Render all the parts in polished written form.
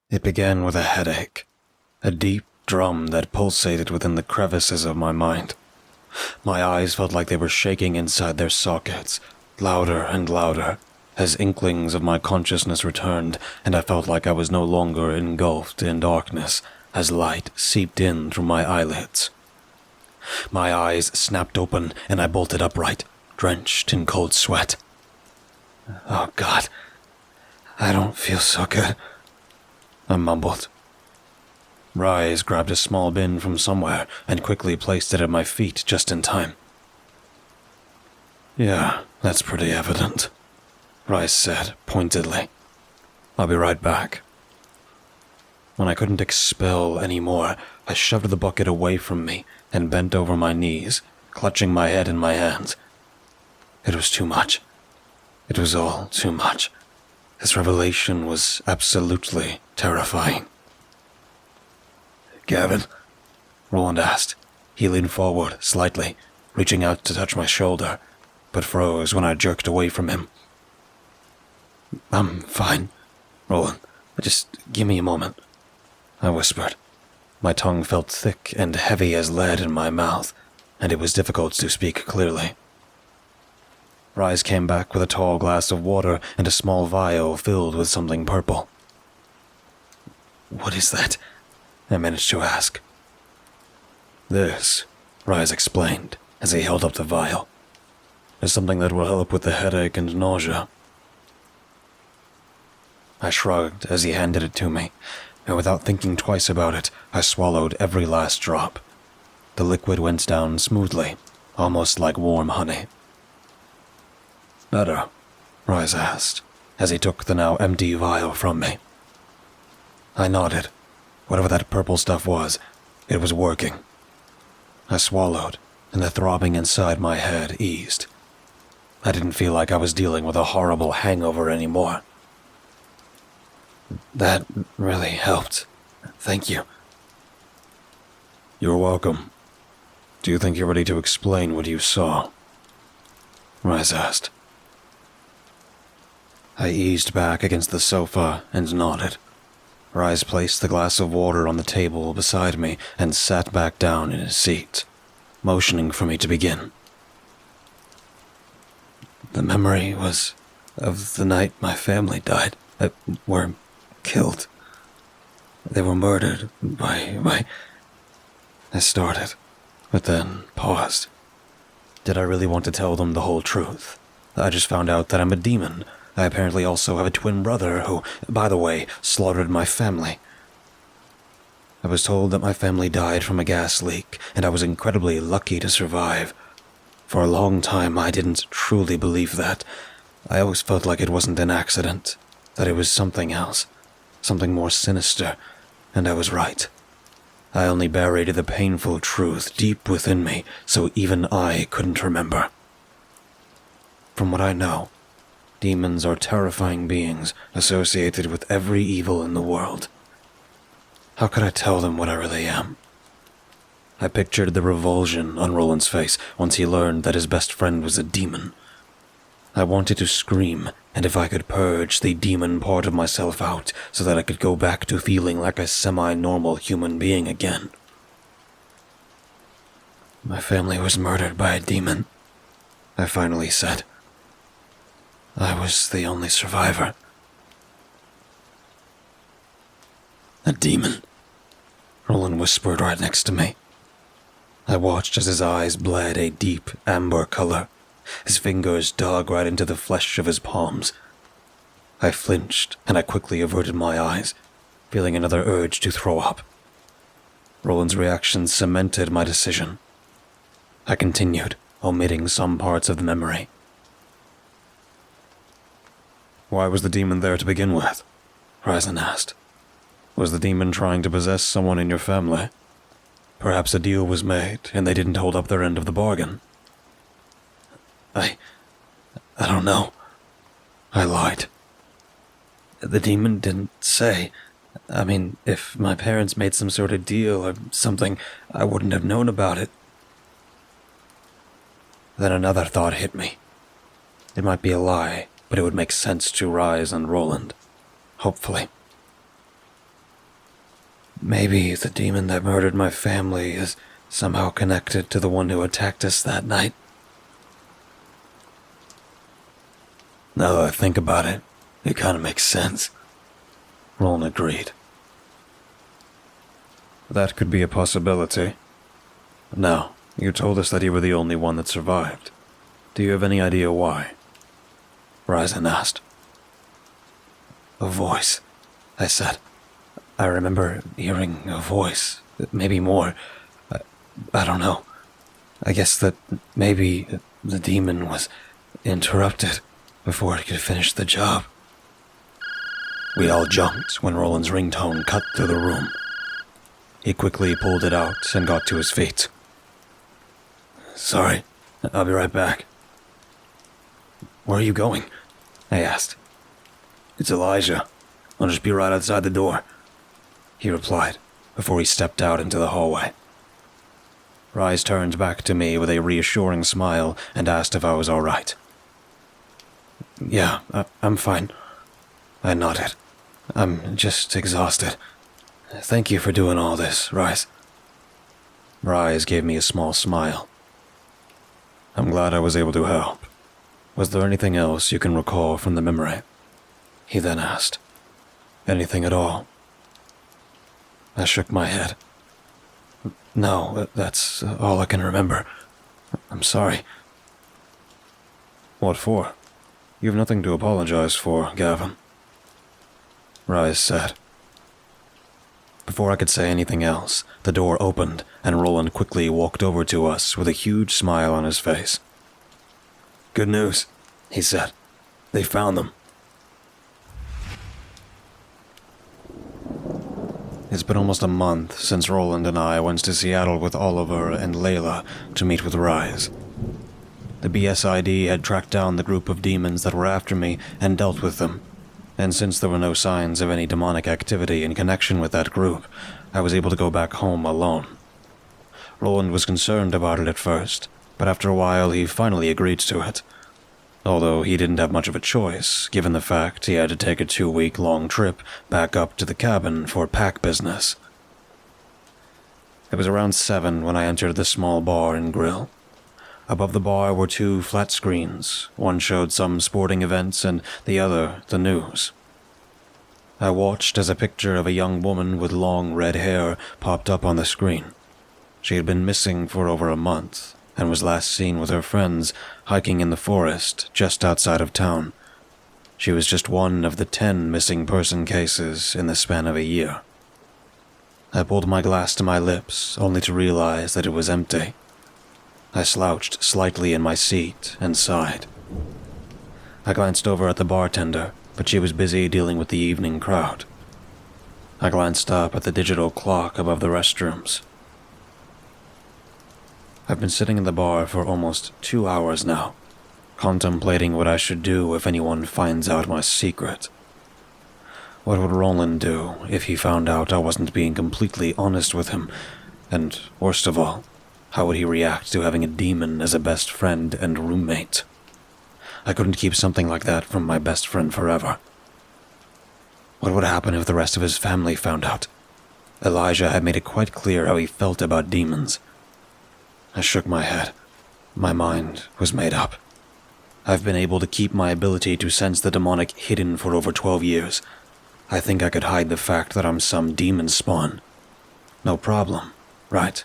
It began with a headache, a deep drum that pulsated within the crevices of my mind. My eyes felt like they were shaking inside their sockets, louder and louder, as inklings of my consciousness returned, and I felt like I was no longer engulfed in darkness as light seeped in through my eyelids. My eyes snapped open and I bolted upright, drenched in cold sweat. "Oh God, I don't feel so good," I mumbled. Rise grabbed a small bin from somewhere and quickly placed it at my feet just in time. "Yeah, that's pretty evident," Rise said pointedly. "I'll be right back." When I couldn't expel any more, I shoved the bucket away from me and bent over my knees, clutching my head in my hands. It was too much. It was all too much. This revelation was absolutely terrifying. "Gavin?" Roland asked. He leaned forward slightly, reaching out to touch my shoulder, but froze when I jerked away from him. "I'm fine, Roland. Just give me a moment," I whispered. My tongue felt thick and heavy as lead in my mouth, and it was difficult to speak clearly. Rise came back with a tall glass of water and a small vial filled with something purple. "What is that?" I managed to ask. "This," Rise explained as he held up the vial, "is something that will help with the headache and nausea." I shrugged as he handed it to me, and without thinking twice about it, I swallowed every last drop. The liquid went down smoothly, almost like warm honey. "Better?" Rise asked, as he took the now empty vial from me. I nodded. Whatever that purple stuff was, it was working. I swallowed, and the throbbing inside my head eased. I didn't feel like I was dealing with a horrible hangover anymore. "That really helped. Thank you." "You're welcome. Do you think you're ready to explain what you saw?" Rise asked. I eased back against the sofa and nodded. Rise placed the glass of water on the table beside me and sat back down in his seat, motioning for me to begin. "The memory was of the night my family died. Were killed. They were murdered by... I started, but then paused. Did I really want to tell them the whole truth? I just found out that I'm a demon. I apparently also have a twin brother who, by the way, slaughtered my family. I was told that my family died from a gas leak, and I was incredibly lucky to survive. For a long time, I didn't truly believe that. I always felt like it wasn't an accident, that it was something else, something more sinister, and I was right. I only buried the painful truth deep within me, so even I couldn't remember. From what I know, demons are terrifying beings associated with every evil in the world. How could I tell them what I really am? I pictured the revulsion on Roland's face once he learned that his best friend was a demon. I wanted to scream, and if I could purge the demon part of myself out so that I could go back to feeling like a semi-normal human being again. "My family was murdered by a demon," I finally said. I was the only survivor. "A demon?" Roland whispered right next to me. I watched as his eyes bled a deep amber color. His fingers dug right into the flesh of his palms. I flinched, and I quickly averted my eyes, feeling another urge to throw up. Roland's reaction cemented my decision. I continued, omitting some parts of the memory. "Why was the demon there to begin with?" Ryzen asked. "Was the demon trying to possess someone in your family? Perhaps a deal was made, and they didn't hold up their end of the bargain." I don't know," I lied. "The demon didn't say. I mean, if my parents made some sort of deal or something, I wouldn't have known about it." Then another thought hit me. It might be a lie, but it would make sense to Rise and Roland. Hopefully. maybe the demon that murdered my family is somehow connected to the one who attacked us that night. Now that I think about it, it kind of makes sense. Roland agreed. That could be a possibility. Now, you told us that you were the only one that survived. Do you have any idea why? Ryzen asked. A voice, I said. I remember hearing a voice, maybe more. I don't know. I guess that maybe the demon was interrupted before it could finish the job. We all jumped when Roland's ringtone cut through the room. He quickly pulled it out and got to his feet. Sorry, I'll be right back. Where are you going? I asked. It's Elijah. I'll just be right outside the door, he replied before he stepped out into the hallway. Rise turned back to me with a reassuring smile and asked if I was all right. Yeah, I'm fine. I nodded. I'm just exhausted. Thank you for doing all this, Rise. Rise gave me a small smile. I'm glad I was able to help. Was there anything else you can recall from the memory? He then asked. Anything at all? I shook my head. No, that's all I can remember. I'm sorry. What for? You have nothing to apologize for, Gavin. Rise said. Before I could say anything else, the door opened and Roland quickly walked over to us with a huge smile on his face. Good news, he said. They found them. It's been almost a month since Roland and I went to Seattle with Oliver and Layla to meet with Rise. The BSID had tracked down the group of demons that were after me and dealt with them, and since there were no signs of any demonic activity in connection with that group, I was able to go back home alone. Roland was concerned about it at first, but after a while he finally agreed to it. Although he didn't have much of a choice, given the fact he had to take a 2-week-long trip back up to the cabin for pack business. It was around 7 when I entered the small bar and grill. Above the bar were 2 flat screens. One showed some sporting events and the other the news. I watched as a picture of a young woman with long red hair popped up on the screen. She had been missing for over a month and was last seen with her friends hiking in the forest just outside of town. She was just one of the 10 missing person cases in the span of a year. I pulled my glass to my lips only to realize that it was empty. I slouched slightly in my seat and sighed. I glanced over at the bartender, but she was busy dealing with the evening crowd. I glanced up at the digital clock above the restrooms. I've been sitting in the bar for almost 2 hours now, contemplating what I should do if anyone finds out my secret. What would Roland do if he found out I wasn't being completely honest with him? And, worst of all, how would he react to having a demon as a best friend and roommate? I couldn't keep something like that from my best friend forever. What would happen if the rest of his family found out? Elijah had made it quite clear how he felt about demons. I shook my head. My mind was made up. I've been able to keep my ability to sense the demonic hidden for over 12 years. I think I could hide the fact that I'm some demon spawn. No problem, right?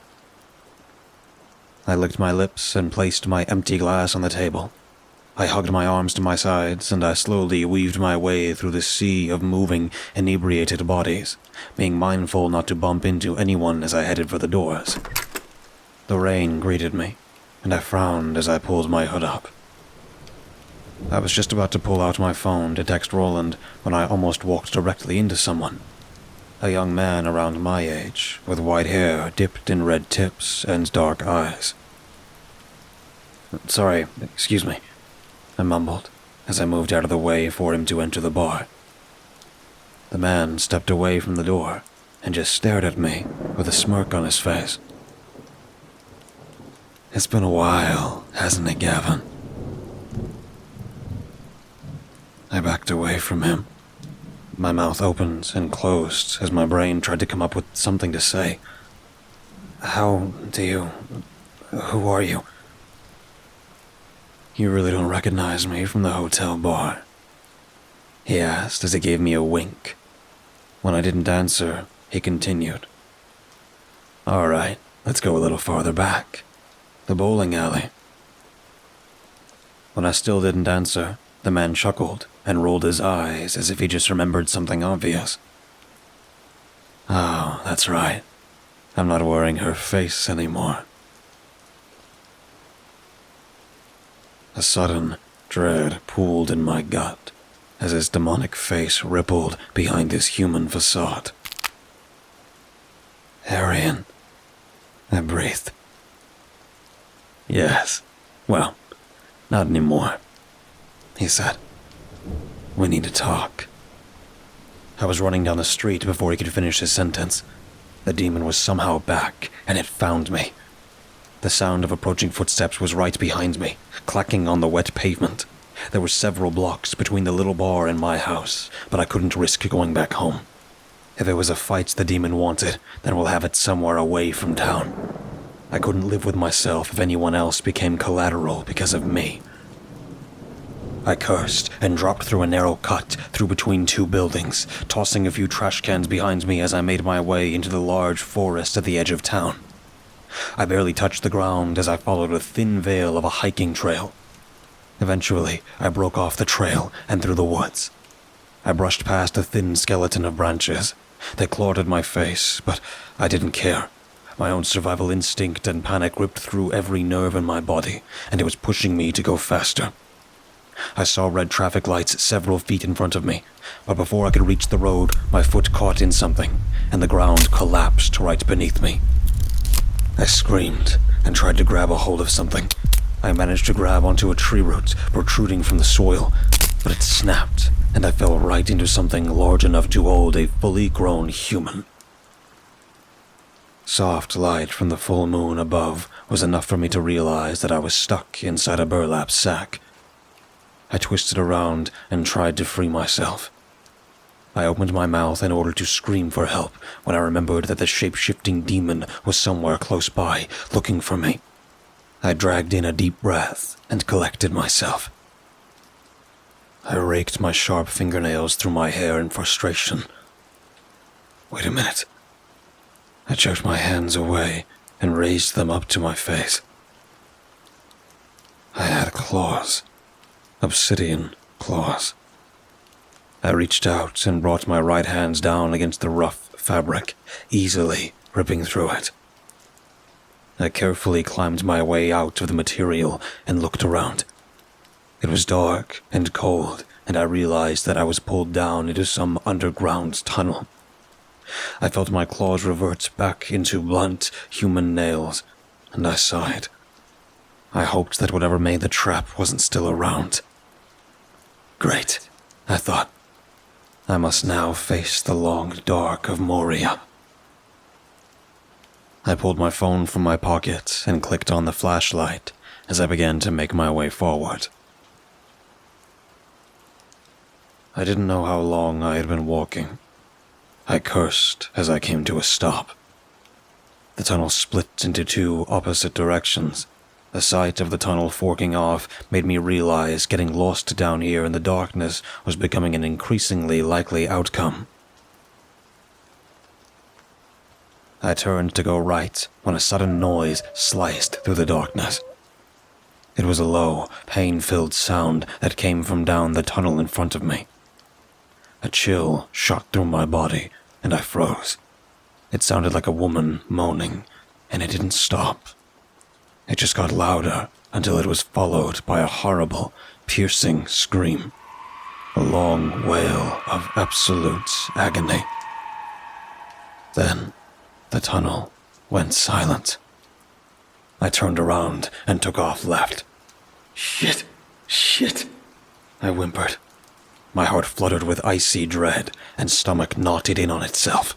I licked my lips and placed my empty glass on the table. I hugged my arms to my sides and I slowly weaved my way through the sea of moving, inebriated bodies, being mindful not to bump into anyone as I headed for the doors. The rain greeted me, and I frowned as I pulled my hood up. I was just about to pull out my phone to text Roland when I almost walked directly into someone. A young man around my age, with white hair dipped in red tips and dark eyes. Sorry, excuse me, I mumbled as I moved out of the way for him to enter the bar. The man stepped away from the door and just stared at me with a smirk on his face. It's been a while, hasn't it, Gavin? I backed away from him. My mouth opened and closed as my brain tried to come up with something to say. How do you... Who are you? You really don't recognize me from the hotel bar? He asked as he gave me a wink. When I didn't answer, he continued. All right, let's go a little farther back. The bowling alley. When I still didn't answer, the man chuckled and rolled his eyes as if he just remembered something obvious. Oh, that's right. I'm not wearing her face anymore. A sudden dread pooled in my gut as his demonic face rippled behind his human facade. Arian, I breathed. Yes, well, not anymore, he said. We need to talk. I was running down the street before he could finish his sentence. The demon was somehow back, and it found me. The sound of approaching footsteps was right behind me, clacking on the wet pavement. There were several blocks between the little bar and my house, but I couldn't risk going back home. If it was a fight the demon wanted, then we'll have it somewhere away from town. I couldn't live with myself if anyone else became collateral because of me. I cursed and dropped through a narrow cut through between two buildings, tossing a few trash cans behind me as I made my way into the large forest at the edge of town. I barely touched the ground as I followed a thin veil of a hiking trail. Eventually, I broke off the trail and through the woods. I brushed past a thin skeleton of branches. They clawed at my face, but I didn't care. My own survival instinct and panic ripped through every nerve in my body, and it was pushing me to go faster. I saw red traffic lights several feet in front of me, but before I could reach the road, my foot caught in something, and the ground collapsed right beneath me. I screamed and tried to grab a hold of something. I managed to grab onto a tree root protruding from the soil, but it snapped, and I fell right into something large enough to hold a fully grown human. Soft light from the full moon above was enough for me to realize that I was stuck inside a burlap sack. I twisted around and tried to free myself. I opened my mouth in order to scream for help when I remembered that the shape-shifting demon was somewhere close by, looking for me. I dragged in a deep breath and collected myself. I raked my sharp fingernails through my hair in frustration. Wait a minute. I jerked my hands away and raised them up to my face. I had claws. Obsidian claws. I reached out and brought my right hands down against the rough fabric, easily ripping through it. I carefully climbed my way out of the material and looked around. It was dark and cold, and I realized that I was pulled down into some underground tunnel. I felt my claws revert back into blunt human nails, and I sighed. I hoped that whatever made the trap wasn't still around. Great, I thought. I must now face the long dark of Moria. I pulled my phone from my pocket and clicked on the flashlight as I began to make my way forward. I didn't know how long I had been walking. I cursed as I came to a stop. The tunnel split into two opposite directions. The sight of the tunnel forking off made me realize getting lost down here in the darkness was becoming an increasingly likely outcome. I turned to go right when a sudden noise sliced through the darkness. It was a low, pain-filled sound that came from down the tunnel in front of me. A chill shot through my body, and I froze. It sounded like a woman moaning, and it didn't stop. It just got louder until it was followed by a horrible, piercing scream. A long wail of absolute agony. Then, the tunnel went silent. I turned around and took off left. Shit! I whimpered. My heart fluttered with icy dread, and stomach knotted in on itself.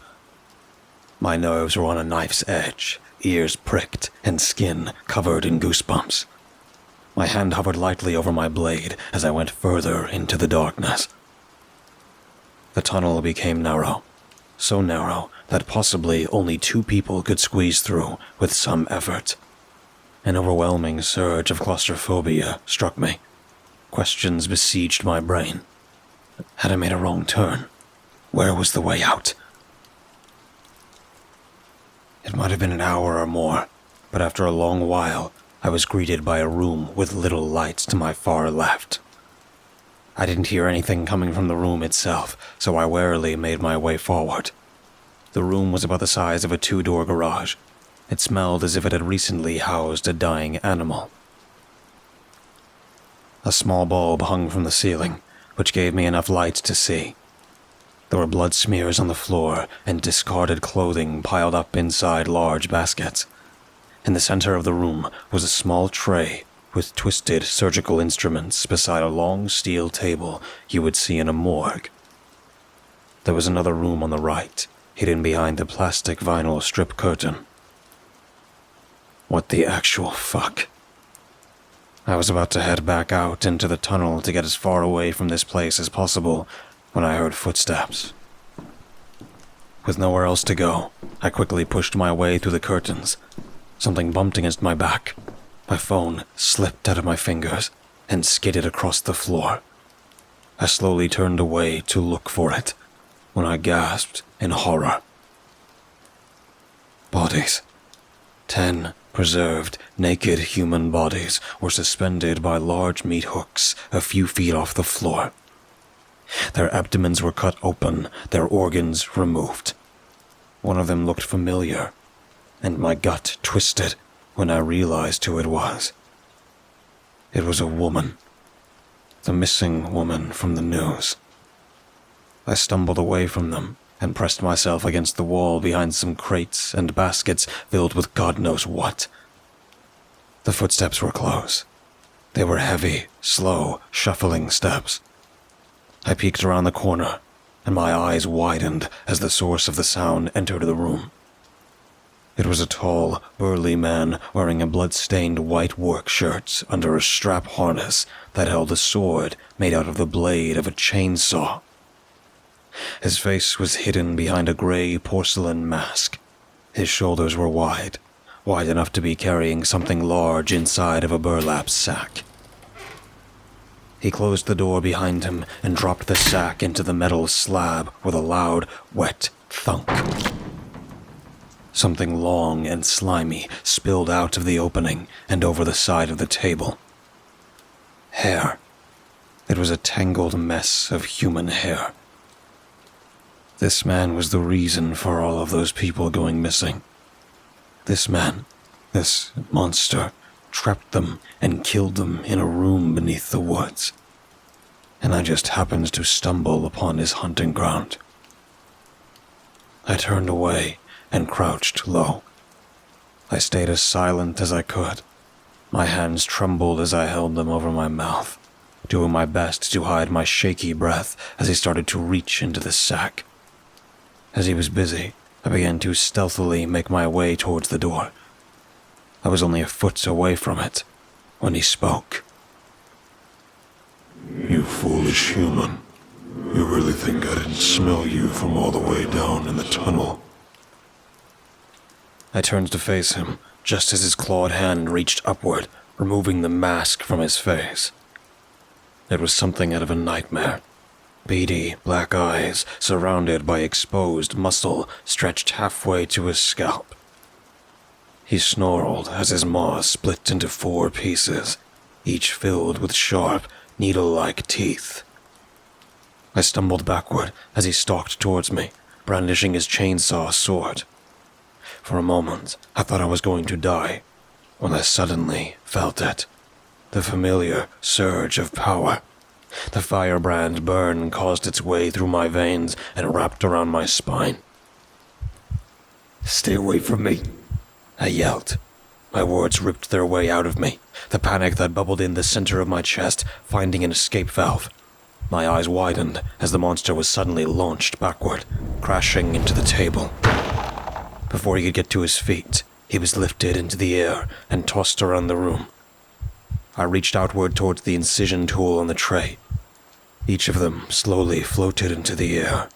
My nerves were on a knife's edge, ears pricked, and skin covered in goosebumps. My hand hovered lightly over my blade as I went further into the darkness. The tunnel became narrow, so narrow that possibly only 2 people could squeeze through with some effort. An overwhelming surge of claustrophobia struck me. Questions besieged my brain. Had I made a wrong turn? Where was the way out? It might have been an hour or more, but after a long while, I was greeted by a room with little light to my far left. I didn't hear anything coming from the room itself, so I warily made my way forward. The room was about the size of a 2-door garage. It smelled as if it had recently housed a dying animal. A small bulb hung from the ceiling, which gave me enough light to see. There were blood smears on the floor and discarded clothing piled up inside large baskets. In the center of the room was a small tray with twisted surgical instruments beside a long steel table you would see in a morgue. There was another room on the right, hidden behind the plastic vinyl strip curtain. What the actual fuck? I was about to head back out into the tunnel to get as far away from this place as possible when I heard footsteps. With nowhere else to go, I quickly pushed my way through the curtains. Something bumped against my back. My phone slipped out of my fingers and skidded across the floor. I slowly turned away to look for it when I gasped in horror. Bodies. 10 preserved, naked human bodies were suspended by large meat hooks a few feet off the floor. Their abdomens were cut open, their organs removed. One of them looked familiar, and my gut twisted when I realized who it was. It was a woman. The missing woman from the news. I stumbled away from them and pressed myself against the wall behind some crates and baskets filled with God knows what. The footsteps were close. They were heavy, slow, shuffling steps. I peeked around the corner, and my eyes widened as the source of the sound entered the room. It was a tall, burly man wearing a blood-stained white work shirt under a strap harness that held a sword made out of the blade of a chainsaw. His face was hidden behind a gray porcelain mask. His shoulders were wide enough to be carrying something large inside of a burlap sack. He closed the door behind him and dropped the sack into the metal slab with a loud, wet thunk. Something long and slimy spilled out of the opening and over the side of the table. Hair. It was a tangled mess of human hair. This man was the reason for all of those people going missing. This man, this monster, trapped them and killed them in a room beneath the woods. And I just happened to stumble upon his hunting ground. I turned away and crouched low. I stayed as silent as I could. My hands trembled as I held them over my mouth, doing my best to hide my shaky breath as he started to reach into the sack. As he was busy, I began to stealthily make my way towards the door. I was only a foot away from it when he spoke. You foolish human. You really think I didn't smell you from all the way down in the tunnel? I turned to face him just as his clawed hand reached upward, removing the mask from his face. It was something out of a nightmare. Beady, black eyes, surrounded by exposed muscle, stretched halfway to his scalp. He snarled as his maw split into 4 pieces, each filled with sharp, needle-like teeth. I stumbled backward as he stalked towards me, brandishing his chainsaw sword. For a moment, I thought I was going to die, when I suddenly felt it. The familiar surge of power. The firebrand burn caused its way through my veins and wrapped around my spine. "Stay away from me," I yelled. My words ripped their way out of me, the panic that bubbled in the center of my chest, finding an escape valve. My eyes widened as the monster was suddenly launched backward, crashing into the table. Before he could get to his feet, he was lifted into the air and tossed around the room. I reached outward towards the incision tool on the tray. Each of them slowly floated into the air,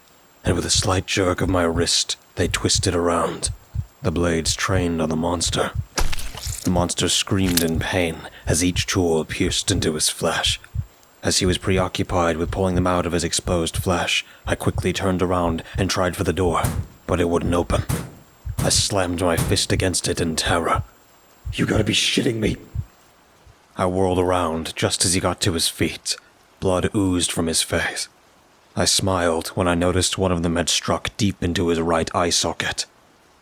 and with a slight jerk of my wrist, they twisted around, the blades trained on the monster. The monster screamed in pain as each tool pierced into his flesh. As he was preoccupied with pulling them out of his exposed flesh, I quickly turned around and tried for the door, but it wouldn't open. I slammed my fist against it in terror. "You gotta be shitting me!" I whirled around just as he got to his feet. Blood oozed from his face. I smiled when I noticed one of them had struck deep into his right eye socket.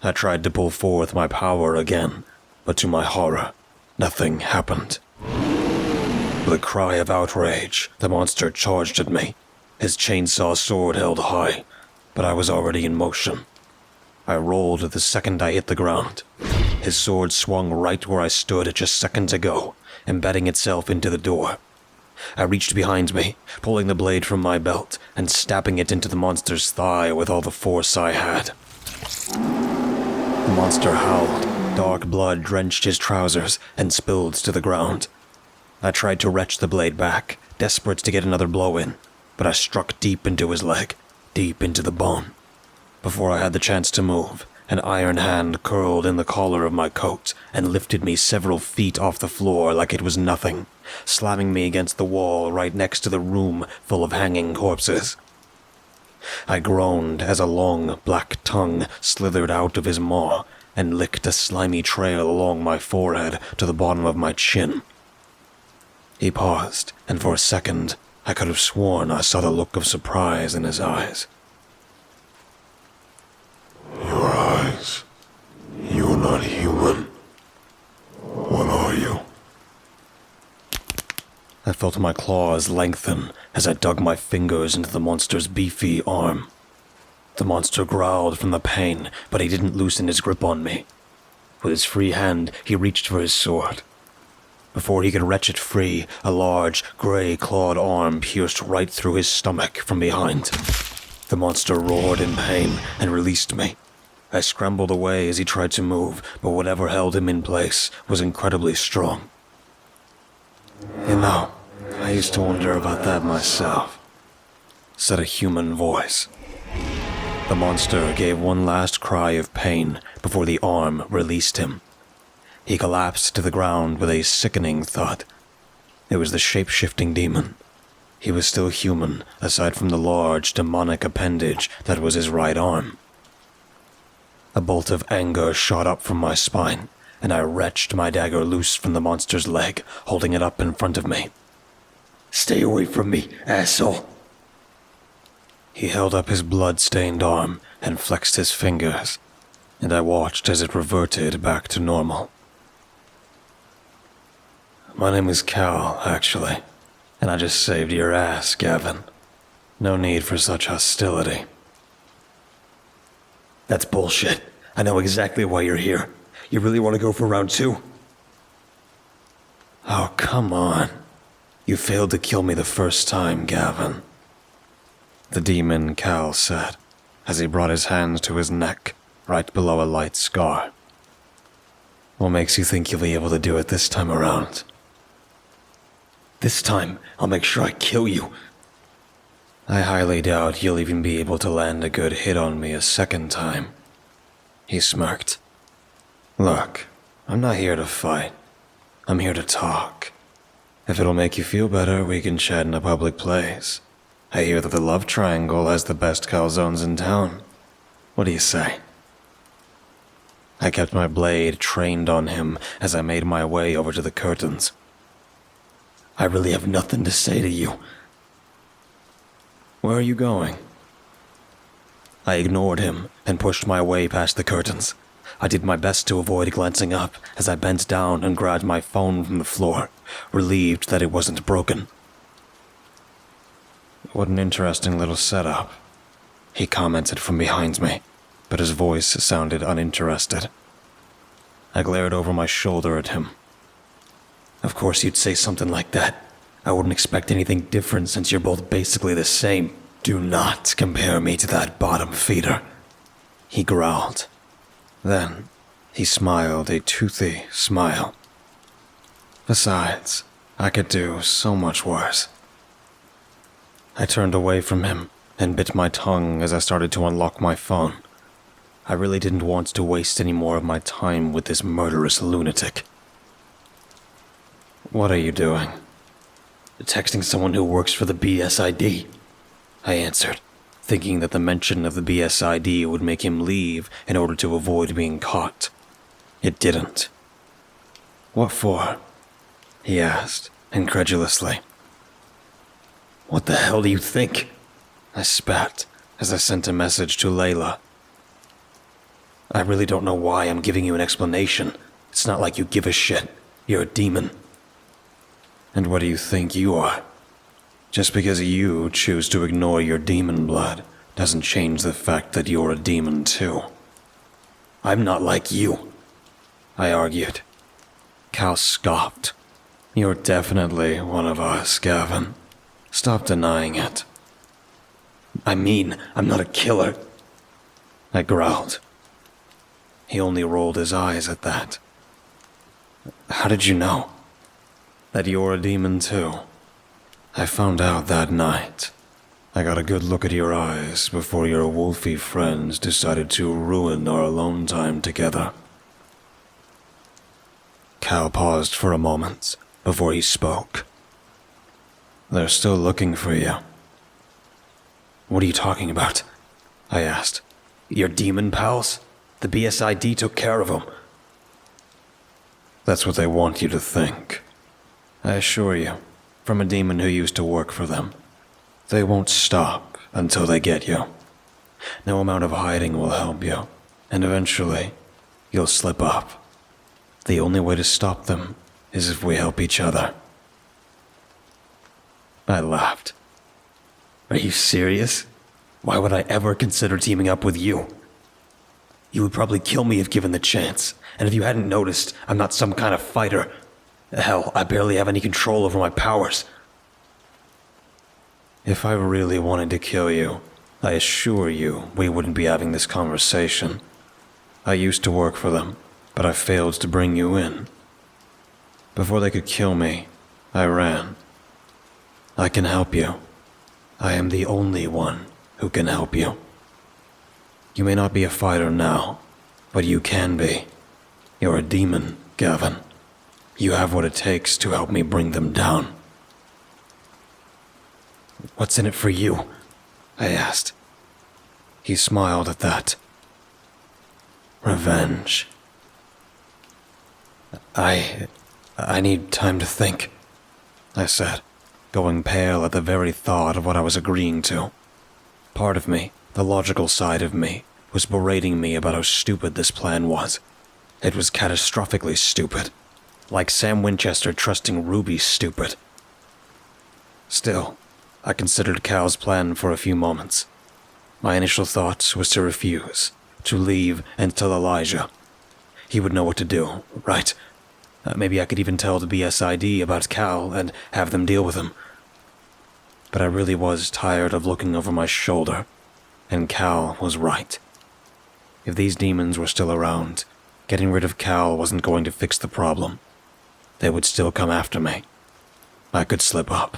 I tried to pull forth my power again, but to my horror, nothing happened. With a cry of outrage, the monster charged at me, his chainsaw sword held high, but I was already in motion. I rolled the second I hit the ground. His sword swung right where I stood just seconds ago, embedding itself into the door. I reached behind me, pulling the blade from my belt and stabbing it into the monster's thigh with all the force I had. The monster howled. Dark blood drenched his trousers and spilled to the ground. I tried to wrench the blade back, desperate to get another blow in, but I struck deep into his leg, deep into the bone. Before I had the chance to move, an iron hand curled in the collar of my coat and lifted me several feet off the floor like it was nothing, slamming me against the wall right next to the room full of hanging corpses. I groaned as a long, black tongue slithered out of his maw and licked a slimy trail along my forehead to the bottom of my chin. He paused, and for a second, I could have sworn I saw the look of surprise in his eyes. Your eyes. You're not human. What are you? I felt my claws lengthen as I dug my fingers into the monster's beefy arm. The monster growled from the pain, but he didn't loosen his grip on me. With his free hand, he reached for his sword. Before he could wrench it free, a large, gray-clawed arm pierced right through his stomach from behind. The monster roared in pain and released me. I scrambled away as he tried to move, but whatever held him in place was incredibly strong. "You know, I used to wonder about that myself," said a human voice. The monster gave one last cry of pain before the arm released him. He collapsed to the ground with a sickening thud. It was the shape-shifting demon. He was still human, aside from the large, demonic appendage that was his right arm. A bolt of anger shot up from my spine, and I wrenched my dagger loose from the monster's leg, holding it up in front of me. "Stay away from me, asshole!" He held up his blood-stained arm and flexed his fingers, and I watched as it reverted back to normal. "My name is Cal, actually, and I just saved your ass, Gavin. No need for such hostility." "That's bullshit. I know exactly why you're here. You really want to go for round 2? "Oh, come on. You failed to kill me the first time, Gavin," the demon Cal said, as he brought his hands to his neck, right below a light scar. "What makes you think you'll be able to do it this time around?" "This time, I'll make sure I kill you." "I highly doubt you'll even be able to land a good hit on me a second time," he smirked. "Look, I'm not here to fight. I'm here to talk. If it'll make you feel better, we can chat in a public place. I hear that the Love Triangle has the best calzones in town. What do you say?" I kept my blade trained on him as I made my way over to the curtains. "I really have nothing to say to you." "Where are you going?" I ignored him and pushed my way past the curtains. I did my best to avoid glancing up as I bent down and grabbed my phone from the floor, relieved that it wasn't broken. "What an interesting little setup," he commented from behind me, but his voice sounded uninterested. I glared over my shoulder at him. "Of course you'd say something like that. I wouldn't expect anything different since you're both basically the same. Do not compare me to that bottom feeder," he growled. Then, he smiled a toothy smile. "Besides, I could do so much worse." I turned away from him and bit my tongue as I started to unlock my phone. I really didn't want to waste any more of my time with this murderous lunatic. "What are you doing?" "Texting someone who works for the BSID," I answered, thinking that the mention of the BSID would make him leave in order to avoid being caught. It didn't. "What for?" he asked, incredulously. "What the hell do you think?" I spat as I sent a message to Layla. "I really don't know why I'm giving you an explanation. It's not like you give a shit. You're a demon." "And what do you think you are? Just because you choose to ignore your demon blood doesn't change the fact that you're a demon too." "I'm not like you," I argued. Cal scoffed. "You're definitely one of us, Gavin. Stop denying it." "I mean, I'm not a killer," I growled. He only rolled his eyes at that. "How did you know?" "That you're a demon too. I found out that night. I got a good look at your eyes before your wolfy friends decided to ruin our alone time together." Cal paused for a moment before he spoke. "They're still looking for you." "What are you talking about?" I asked. "Your demon pals? The BSID took care of them." "That's what they want you to think. I assure you, from a demon who used to work for them, they won't stop until they get you. No amount of hiding will help you, and eventually, you'll slip up. The only way to stop them is if we help each other." I laughed. "Are you serious? Why would I ever consider teaming up with you? You would probably kill me if given the chance, and if you hadn't noticed, I'm not some kind of fighter. Hell, I barely have any control over my powers." "If I really wanted to kill you, I assure you we wouldn't be having this conversation. I used to work for them, but I failed to bring you in. Before they could kill me, I ran. I can help you. I am the only one who can help you. You may not be a fighter now, but you can be. You're a demon, Gavin. You have what it takes to help me bring them down." "What's in it for you?" I asked. He smiled at that. "Revenge. I need time to think," I said, going pale at the very thought of what I was agreeing to. Part of me, the logical side of me, was berating me about how stupid this plan was. It was catastrophically stupid. Like Sam Winchester trusting Ruby stupid. Still, I considered Cal's plan for a few moments. My initial thought was to refuse, to leave and tell Elijah. He would know what to do, right? Maybe I could even tell the BSID about Cal and have them deal with him. But I really was tired of looking over my shoulder, and Cal was right. If these demons were still around, getting rid of Cal wasn't going to fix the problem. They would still come after me. I could slip up.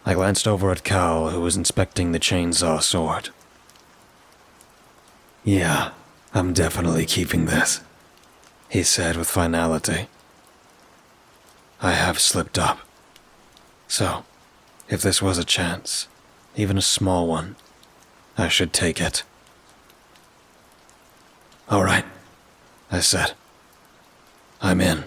I glanced over at Cal, who was inspecting the chainsaw sword. "Yeah, I'm definitely keeping this," he said with finality. "I have slipped up. So, if this was a chance, even a small one, I should take it." "All right," I said. "I'm in."